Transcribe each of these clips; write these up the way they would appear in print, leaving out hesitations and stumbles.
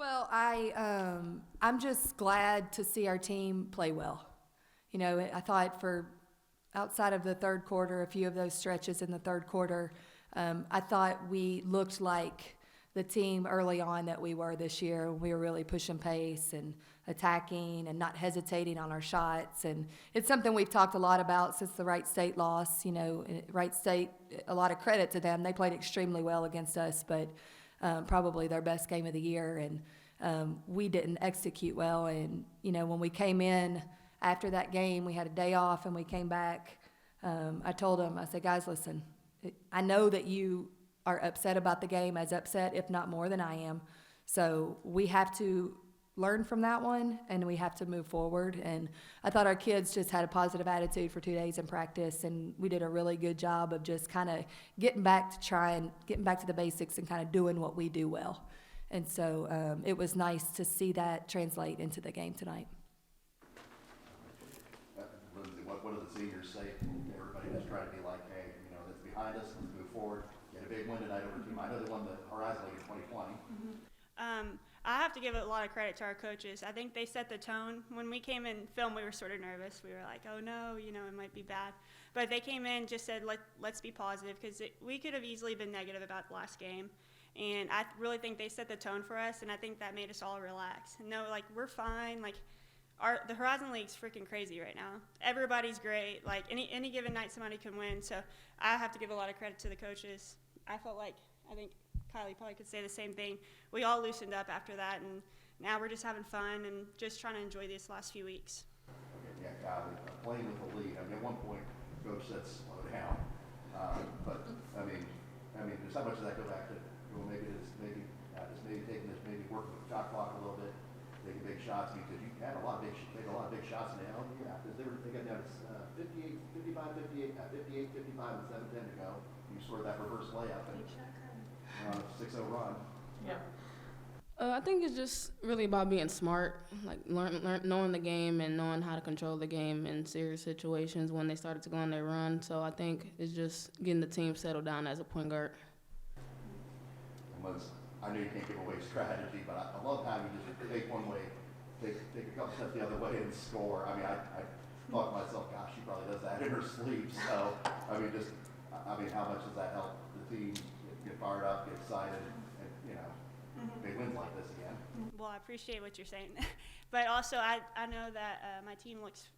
Well, I'm just glad to see our team play well. You know, I thought for outside of the third quarter, a few of those stretches in the third quarter, I thought we looked like the team early on that we were this year. We were really pushing pace and attacking and not hesitating on our shots. And it's something we've talked a lot about since the Wright State loss. You know, Wright State, a lot of credit to them. They played extremely well against us, but probably their best game of the year. And we didn't execute well. And, you know, when we came in after that game, we had a day off and we came back. I told them, I said, guys, listen, I know that you are upset about the game, as upset, if not more than I am. So we have to learn from that one, and we have to move forward. And I thought our kids just had a positive attitude for 2 days in practice, and we did a really good job of just kind of getting back to the basics and kind of doing what we do well. And so it was nice to see that translate into the game tonight. Lindsay, what do the seniors say? Everybody just try to be like, hey, you know, that's behind us, let's move forward. Get a big win tonight over team. I know they won the Horizon League in 2020. I have to give a lot of credit to our coaches. I think they set the tone. When we came in film, we were sort of nervous. We were like, oh no, you know, it might be bad. But they came in, just said, let's be positive, because we could have easily been negative about the last game. And I really think they set the tone for us, and I think that made us all relax. And know, like, we're fine. Like, the Horizon League's freaking crazy right now. Everybody's great. Like, any given night, somebody can win. So I have to give a lot of credit to the coaches. I think Kylie probably could say the same thing. We all loosened up after that, and now we're just having fun and just trying to enjoy these last few weeks. Okay, yeah, Kylie, playing with the lead. I mean, at one point, coach said slow down. But I mean, does how much does that go back to? Well, maybe taking this, maybe working with the shot clock a little bit, taking big shots. Because you had a lot of big shots now. Yeah, because they got down to 58, 55, 58, 58, 55, and 7-10 to go. You scored that reverse layup and 6-0 run. Yeah. I think it's just really about being smart, like knowing the game and knowing how to control the game in serious situations when they started to go on their run. So I think it's just getting the team settled down as a point guard. I know you can't give away strategy, but I love how you just take one way, take a couple steps the other way and score. I mean, I thought to myself, gosh, she probably does that in her sleep. So, how much does that help the team get fired up, get excited, and you know, big wins like this again? Well, I appreciate what you're saying. But also, I know that my team looks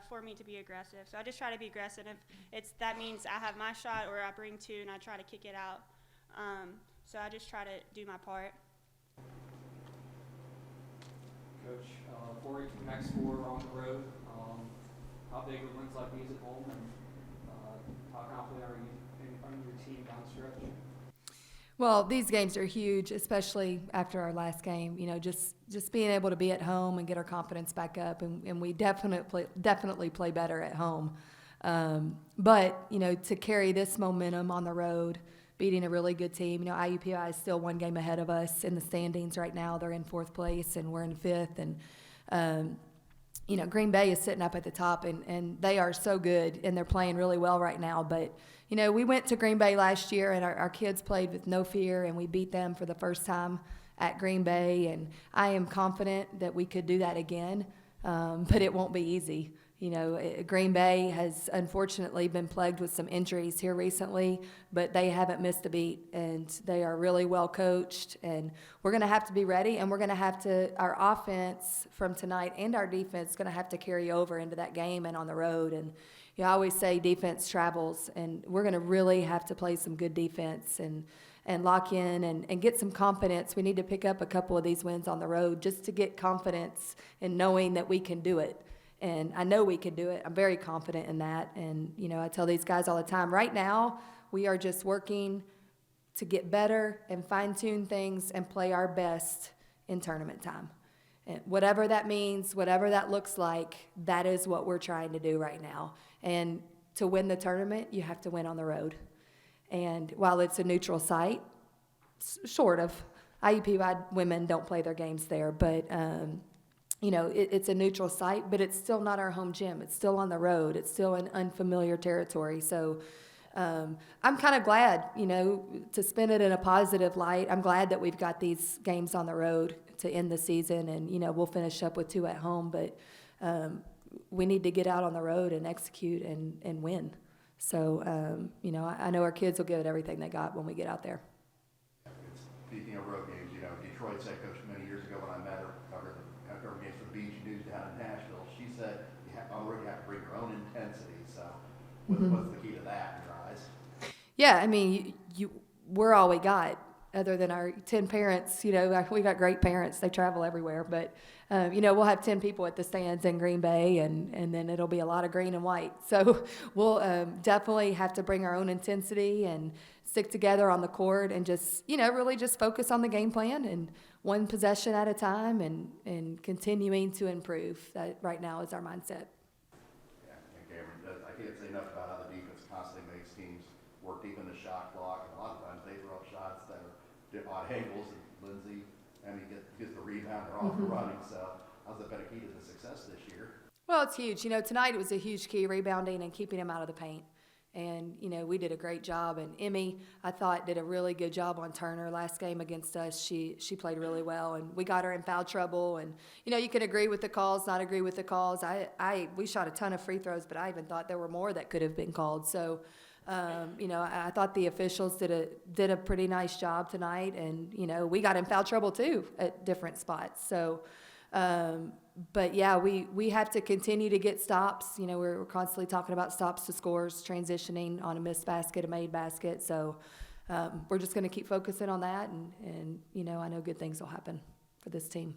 for me to be aggressive. So I just try to be aggressive. If that means I have my shot or I bring two and I try to kick it out. So I just try to do my part. Coach, for next 4 on the road, how big are wins like these at home, and how confident are you in your team down the stretch? Well, these games are huge, especially after our last game. You know, just being able to be at home and get our confidence back up, and we definitely play better at home. But, you know, to carry this momentum on the road, beating a really good team. You know, IUPUI is still 1 game ahead of us in the standings right now. They're in 4th place, and we're in 5th. And, you know, Green Bay is sitting up at the top, and they are so good, and they're playing really well right now. But, you know, we went to Green Bay last year, and our kids played with no fear, and we beat them for the first time at Green Bay. And I am confident that we could do that again, but it won't be easy. You know, Green Bay has unfortunately been plagued with some injuries here recently, but they haven't missed a beat, and they are really well coached, and we're going to have to be ready, and we're going to have to, our offense from tonight and our defense is going to have to carry over into that game and on the road. And you know, I always say defense travels, and we're going to really have to play some good defense and lock in and get some confidence. We need to pick up a couple of these wins on the road just to get confidence in knowing that we can do it. And I know we can do it. I'm very confident in that. And, you know, I tell these guys all the time, right now, we are just working to get better and fine-tune things and play our best in tournament time. And whatever that means, whatever that looks like, that is what we're trying to do right now. And to win the tournament, you have to win on the road. And while it's a neutral site, sort of, IUPUI women don't play their games there, but you know, it's a neutral site, but it's still not our home gym. It's still on the road. It's still in unfamiliar territory. So I'm kind of glad, to spin it in a positive light. I'm glad that we've got these games on the road to end the season, and, we'll finish up with 2 at home, but we need to get out on the road and execute and win. So, I know our kids will give it everything they got when we get out there. Speaking of road games, Detroit's head coach many years ago when I met her, covered games for the BG News down in Nashville, she said on the road you have to bring your own intensity. So what's the key to that in your eyes? Yeah, I mean, we're all we got, other than our 10 parents. We got great parents. They travel everywhere. But, we'll have 10 people at the stands in Green Bay, and then it'll be a lot of green and white. So we'll definitely have to bring our own intensity and stick together on the court and just, really just focus on the game plan and one possession at a time and continuing to improve. That right now is our mindset. Yeah, and Cameron, I can't say enough about how the defense constantly makes teams work deep in the shot clock, and a lot of times they throw up shots that are odd angles, and Lindsay, gets the rebound, they're off the running, so how's that been a key to the success this year? Well, it's huge. Tonight it was a huge key, rebounding and keeping him out of the paint. And, we did a great job. And Emmy, I thought, did a really good job on Turner last game against us. She played really well, and we got her in foul trouble. And, you can agree with the calls, not agree with the calls. We shot a ton of free throws, but I even thought there were more that could have been called. So, I thought the officials did a pretty nice job tonight. And, we got in foul trouble too at different spots. So, but yeah, we have to continue to get stops. We're constantly talking about stops to scores, transitioning on a missed basket, a made basket. So we're just going to keep focusing on that, and I know good things will happen for this team.